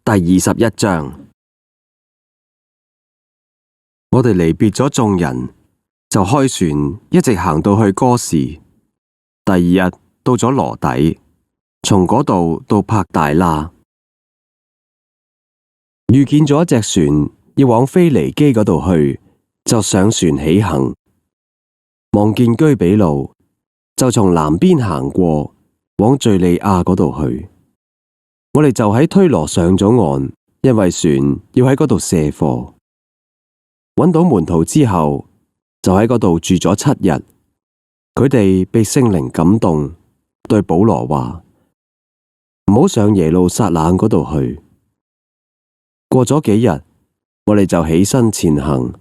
第21章，我哋離別咗眾人，就開船一直行到去哥士。第二日到咗羅底，從嗰度到帕大拉，遇見咗一隻船要往腓尼基嗰度去，就上船起行。望見居比路，就從南邊行過，往敘利亞嗰度去。我哋就喺推羅上咗岸，因為船要喺嗰度卸貨。揾到門徒之後，就喺嗰度住咗7日。佢哋被聖靈感動，對保羅話：唔好上耶路撒冷嗰度去。過咗幾日，我哋就起身前行。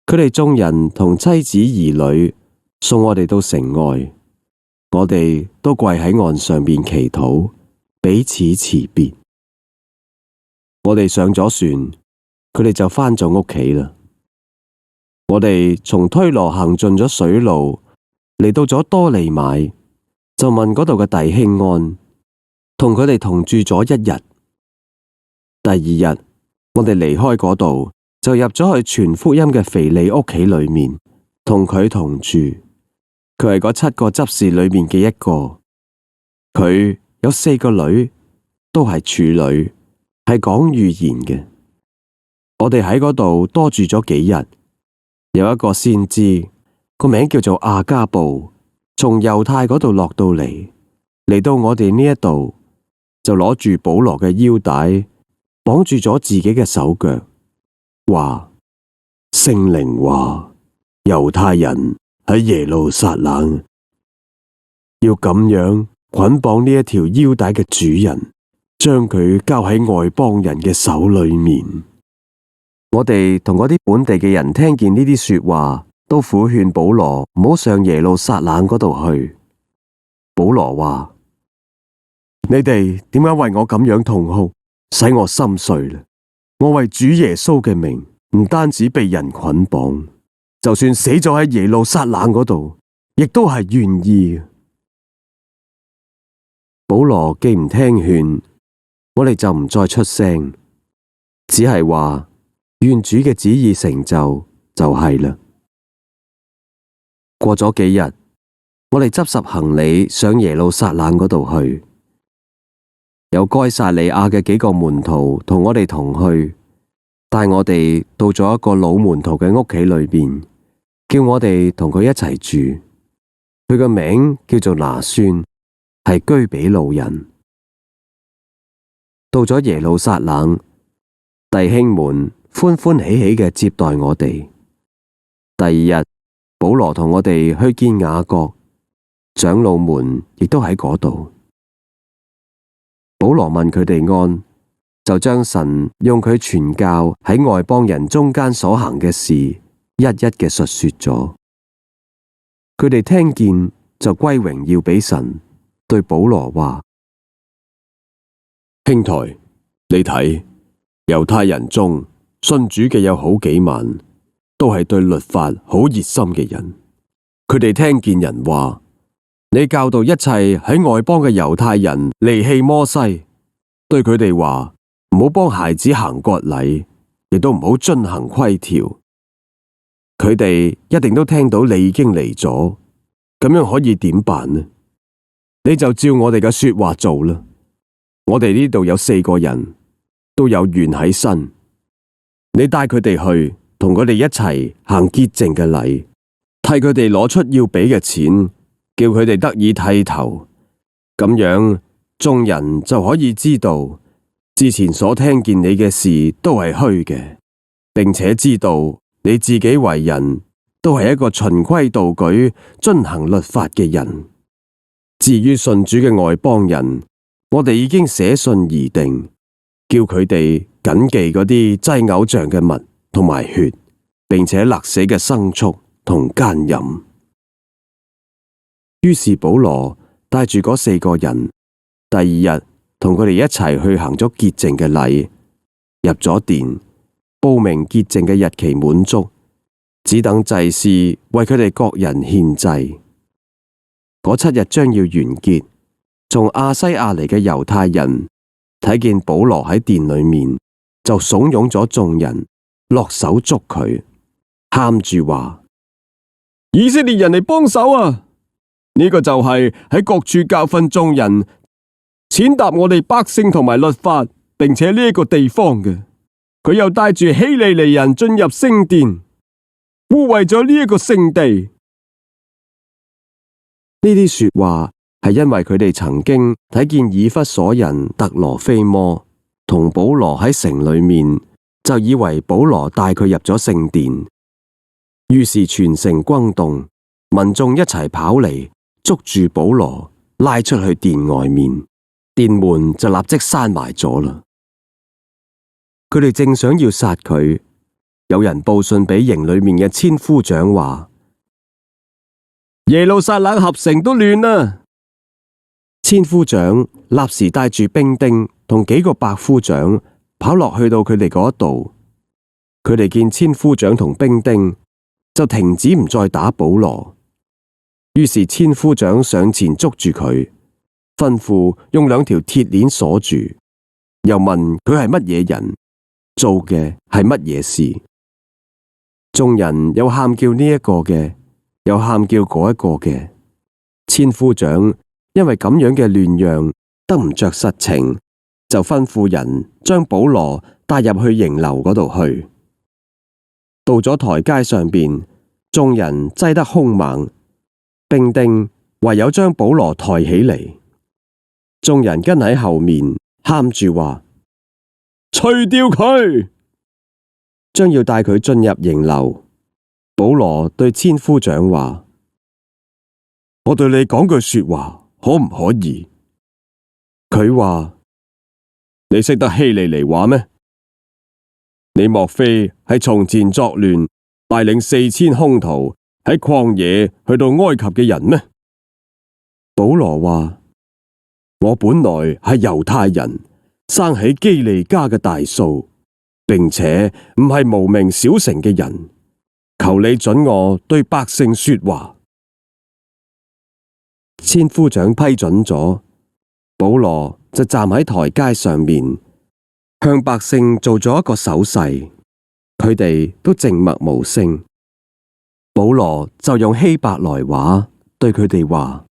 佢哋眾人同妻子兒女送我哋到城外，我哋都跪喺岸上邊祈禱，彼此辭別。我哋上咗船，佢哋就返咗屋企啦。我哋從推羅行盡咗水路，嚟到咗多利買，就問嗰度嘅弟兄安，同佢哋同住咗1日。第二日，我哋離開嗰度，就入咗去傳福音嘅腓利屋企裏面，同佢同住。佢係嗰7個執事裏面嘅一個，佢有4個女，都係處女，係講預言嘅。我哋喺嗰度多住咗幾日。有一個先知，個名叫做亞加布，從猶太嗰度落到嚟到我哋呢一度，就攞住保羅嘅腰帶，綁住咗自己嘅手腳，話聖靈話猶太人喺耶路撒冷要咁樣捆綁呢一條腰帶嘅主人，將佢交喺外邦人嘅手裏面。我哋同嗰啲本地嘅人聽見呢啲說話，都苦勸保羅唔好上耶路撒冷嗰度去。保羅話：你哋點解為我咁樣痛哭，使我心碎啦？我為主耶穌嘅名，唔單止被人捆綁，就算死咗喺耶路撒冷嗰度，亦都係願意。保羅既唔聽勸，我哋就唔再出聲，只係話願主嘅旨意成就就係啦。過咗幾日，我哋執拾行李上耶路撒冷嗰度去，有該撒利亞嘅幾個門徒同我哋同去，帶我哋到咗一個老門徒嘅屋企裏邊，叫我哋同佢一齊住。佢個名叫做拿孫，係居比路人。到咗耶路撒冷，弟兄們歡歡喜喜嘅接待我哋。第二日，保羅同我哋去見雅各，長老們亦都喺嗰度。保羅問佢哋安，就將神用佢傳教喺外邦人中間所行嘅事，一一嘅述說咗。佢哋聽見就歸榮耀俾神，對保羅話：兄台，你睇，猶太人中信主嘅有好幾萬，都係對律法好熱心嘅人。佢哋聽見人話，你教導一切喺外邦嘅猶太人離棄摩西，對佢哋話唔好幫孩子行割禮，亦都唔好遵行規條。佢哋一定都聽到你已經嚟咗，咁樣可以點辦呢？你就照我哋嘅說話做啦。我哋呢度有4個人都有願喺身，你帶佢哋去，同佢哋一齊行潔淨嘅禮，替佢哋攞出要俾嘅錢，叫佢哋得以剃頭。咁樣眾人就可以知道之前所聽見你嘅事都係虛嘅，並且知道你自己為人都係一個循規蹈矩、遵行律法嘅人。至於信主嘅外邦人，我哋已經寫信而定，叫佢哋謹記嗰啲祭偶像嘅物同埋血，並且勒死嘅牲畜同奸淫。於是保羅帶住嗰4個人，第二日同佢哋一齊去行咗潔淨嘅禮，入咗殿，報明潔淨嘅日期滿足，只等祭司為佢哋各人獻祭。嗰7日將要完結，從亞西亞嚟嘅猶太人睇見保羅喺殿裏面，就慫恿咗眾人落手捉佢，喊住話：以色列人嚟幫手啊！呢個就係喺各處教訓眾人，踐踏我哋百姓同埋律法，並且呢一個地方嘅。佢又帶住希利尼人進入聖殿，污穢咗呢一個聖地。呢啲說話係因為佢哋曾經睇見以弗所人特羅菲摩同保羅喺城裏面，就以為保羅帶佢入咗聖殿，於是全城轟動，民眾一齊跑嚟捉住保羅，拉出去殿外面，殿門就立即閂埋咗啦。佢哋正想要殺佢，有人報信俾營裏面嘅千夫長話：耶路撒冷合城都亂啦。千夫長立時帶住兵丁同幾個百夫長跑落去到佢哋嗰度，佢哋見千夫長同兵丁，就停止唔再打保羅。於是千夫長上前捉住佢，吩咐用2條鐵鏈鎖住，又問佢係乜嘢人，做嘅係乜嘢事。眾人又喊叫呢一個嘅，又喊叫嗰一個嘅。千夫長因為咁樣嘅亂樣，得唔着實情，就吩咐人將保羅帶入去營樓嗰度去。到咗台階上邊，眾人擠得兇猛，兵丁唯有將保羅抬起嚟。眾人跟喺後面喊住話：除掉佢！將要帶佢進入營樓。保羅對千夫長話：我對你講句說話，可唔可以？佢話：你識得希利尼話咩？你莫非係從前作亂，帶領4000兇徒喺曠野去到埃及嘅人咩？保羅話：我本來係猶太人，生喺基利家嘅大數，並且唔係無名小城嘅人。求你准我對百姓說話。千夫長批准咗，保羅就站喺台階上面，向百姓做咗一個手勢，佢哋都靜默無聲。保羅就用希伯來話對佢哋話：